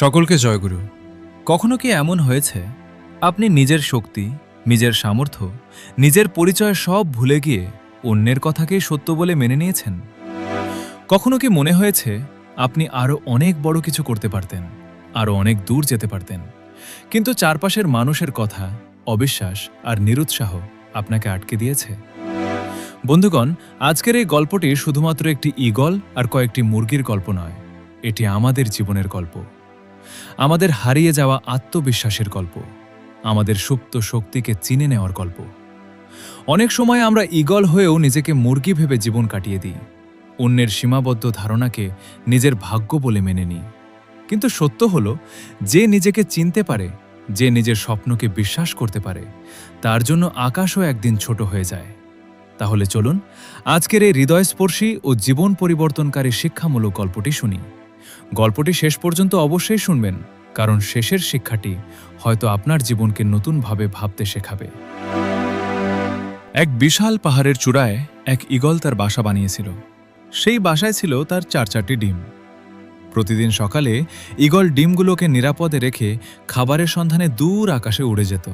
সকলকে জয়গুরু। কখনো কি এমন হয়েছে আপনি নিজের শক্তি, নিজের সামর্থ্য, নিজের পরিচয় সব ভুলে গিয়ে অন্যের কথাকেই সত্য বলে মেনে নিয়েছেন? কখনো কি মনে হয়েছে আপনি আরও অনেক বড় কিছু করতে পারতেন, আরও অনেক দূর যেতে পারতেন, কিন্তু চারপাশের মানুষের কথা, অবিশ্বাস আর নিরুৎসাহ আপনাকে আটকে দিয়েছে? বন্ধুগণ, আজকের এই গল্পটি শুধুমাত্র একটি ঈগল আর কয়েকটি মুরগির গল্প নয়, এটি আমাদের জীবনের গল্প, আমাদের হারিয়ে যাওয়া আত্মবিশ্বাসের গল্প, আমাদের সুপ্ত শক্তিকে চিনে নেওয়ার গল্প। অনেক সময় আমরা ঈগল হয়েও নিজেকে মুরগি ভেবে জীবন কাটিয়ে দিই, অন্যের সীমাবদ্ধ ধারণাকে নিজের ভাগ্য বলে মেনে নিই। কিন্তু সত্য হল, যে নিজেকে চিনতে পারে, যে নিজের স্বপ্নকে বিশ্বাস করতে পারে, তার জন্য আকাশও একদিন ছোট হয়ে যায়। তাহলে চলুন আজকের এই হৃদয়স্পর্শী ও জীবন পরিবর্তনকারী শিক্ষামূলক গল্পটি শুনি। গল্পটি শেষ পর্যন্ত অবশ্যই শুনবেন, কারণ শেষের শিক্ষাটি হয়তো আপনার জীবনকে নতুনভাবে ভাবতে শেখাবে। এক বিশাল পাহাড়ের চূড়ায় এক ঈগল তার বাসা বানিয়েছিল। সেই বাসায় ছিল তার 4টি ডিম। প্রতিদিন সকালে ঈগল ডিমগুলোকে নিরাপদে রেখে খাবারের সন্ধানে দূর আকাশে উড়ে যেত।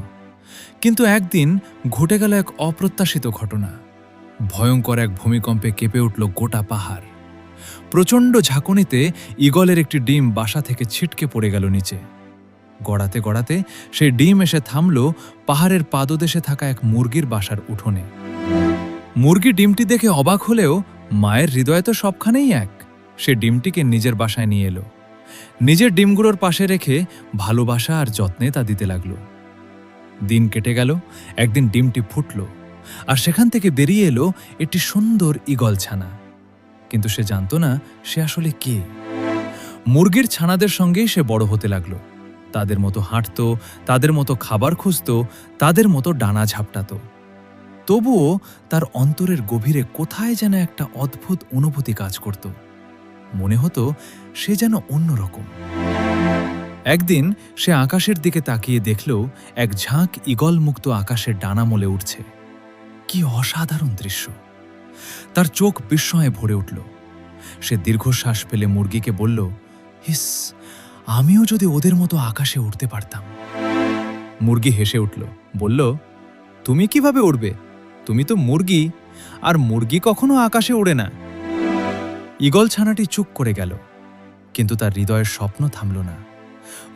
কিন্তু একদিন ঘটে গেল এক অপ্রত্যাশিত ঘটনা। ভয়ঙ্কর এক ভূমিকম্পে কেঁপে উঠল গোটা পাহাড়। প্রচণ্ড ঝাঁকুনিতে ঈগলের একটি ডিম বাসা থেকে ছিটকে পড়ে গেল নিচে। গড়াতে গড়াতে সেই ডিম এসে থামল পাহাড়ের পাদদেশে থাকা এক মুরগির বাসার উঠোনে। মুরগি ডিমটি দেখে অবাক হলেও মায়ের হৃদয়ে তো সবখানেই এক। সে ডিমটিকে নিজের বাসায় নিয়ে এলো, নিজের ডিমগুলোর পাশে রেখে ভালোবাসা আর যত্নে তা দিতে লাগল। দিন কেটে গেল, একদিন ডিমটি ফুটল, আর সেখান থেকে বেরিয়ে এলো একটি সুন্দর ঈগল ছানা। কিন্তু সে জানত না সে আসলে কে। মুরগির ছানাদের সঙ্গেই সে বড় হতে লাগল। তাদের মতো হাঁটত, তাদের মতো খাবার খুঁজত, তাদের মতো ডানা ঝাপটাত। তবুও তার অন্তরের গভীরে কোথায় যেন একটা অদ্ভুত অনুভূতি কাজ করত। মনে হতো সে যেন অন্যরকম। একদিন সে আকাশের দিকে তাকিয়ে দেখল এক ঝাঁক ঈগল মুক্ত আকাশের ডানা মলে উঠছে। কি অসাধারণ দৃশ্য! তার চোখ বিস্ময়ে ভরে উঠল। সে দীর্ঘশ্বাস ফেলে মুরগিকে বলল, হিস, আমিও যদি ওদের মতো আকাশে উড়তে পারতাম। মুরগি হেসে উঠল, বলল, তুমি কিভাবে উড়বে? তুমি তো মুরগি, আর মুরগি কখনো আকাশে ওড়ে না। ঈগল ছানাটি চুপ করে গেল, কিন্তু তার হৃদয়ের স্বপ্ন থামল না।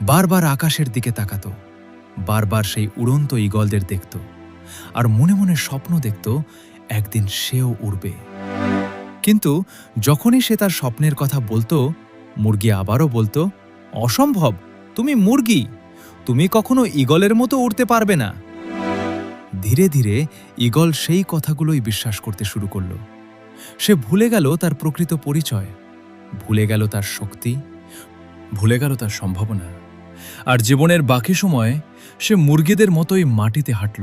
বারবার আকাশের দিকে তাকাত, বারবার সেই উড়ন্ত ঈগলদের দেখত, আর মনে মনে স্বপ্ন দেখত একদিন সেও উড়বে। কিন্তু যখনই সে তার স্বপ্নের কথা বলতো, মুরগি আবারও বলতো, অসম্ভব, তুমি মুরগি, তুমি কখনো ঈগলের মতো উড়তে পারবে না। ধীরে ধীরে ঈগল সেই কথাগুলোই বিশ্বাস করতে শুরু করল। সে ভুলে গেল তার প্রকৃত পরিচয়, ভুলে গেল তার শক্তি, ভুলে গেল তার সম্ভাবনা। আর জীবনের বাকি সময় সে মুরগিদের মতোই মাটিতে হাঁটল,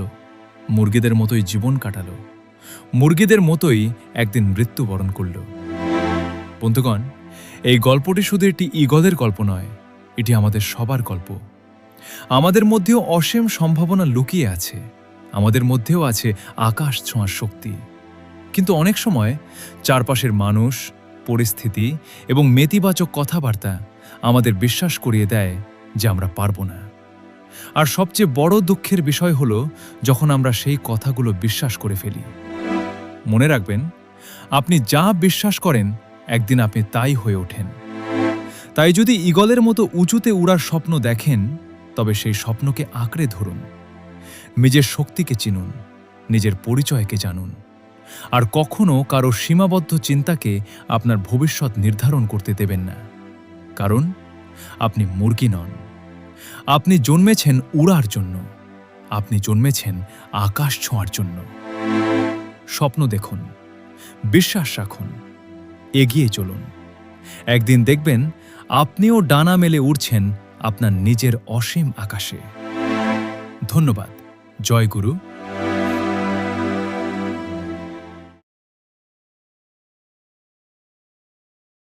মুরগিদের মতোই জীবন কাটালো, মুরগিদের মতোই একদিন মৃত্যুবরণ করল। বন্ধুগণ, এই গল্পটি শুধু একটি ঈগলের গল্প নয়, এটি আমাদের সবার গল্প। আমাদের মধ্যেও অসীম সম্ভাবনা লুকিয়ে আছে, আমাদের মধ্যেও আছে আকাশ ছোঁয়ার শক্তি। কিন্তু অনেক সময় চারপাশের মানুষ, পরিস্থিতি এবং নেতিবাচক কথাবার্তা আমাদের বিশ্বাস করিয়ে দেয় যে আমরা পারব না। আর সবচেয়ে বড় দুঃখের বিষয় হলো যখন আমরা সেই কথাগুলো বিশ্বাস করে ফেলি। মনে রাখবেন, আপনি যা বিশ্বাস করেন একদিন আপনি তাই হয়ে ওঠেন। তাই যদি ঈগলের মতো উঁচুতে উড়ার স্বপ্ন দেখেন, তবে সেই স্বপ্নকে আঁকড়ে ধরুন। নিজের শক্তিকে চিনুন, নিজের পরিচয়কে জানুন, আর কখনো কারো সীমাবদ্ধ চিন্তাকে আপনার ভবিষ্যৎ নির্ধারণ করতে দেবেন না। কারণ আপনি মুরগি নন, আপনি জন্মেছেন উড়ার জন্য, আপনি জন্মেছেন আকাশ ছোঁয়ার জন্য। স্বপ্ন দেখুন, বিশ্বাস রাখুন, এগিয়ে চলুন। একদিন দেখবেন আপনিও ডানা মেলে উড়ছেন আপনার নিজের অসীম আকাশে। ধন্যবাদ। জয় গুরু।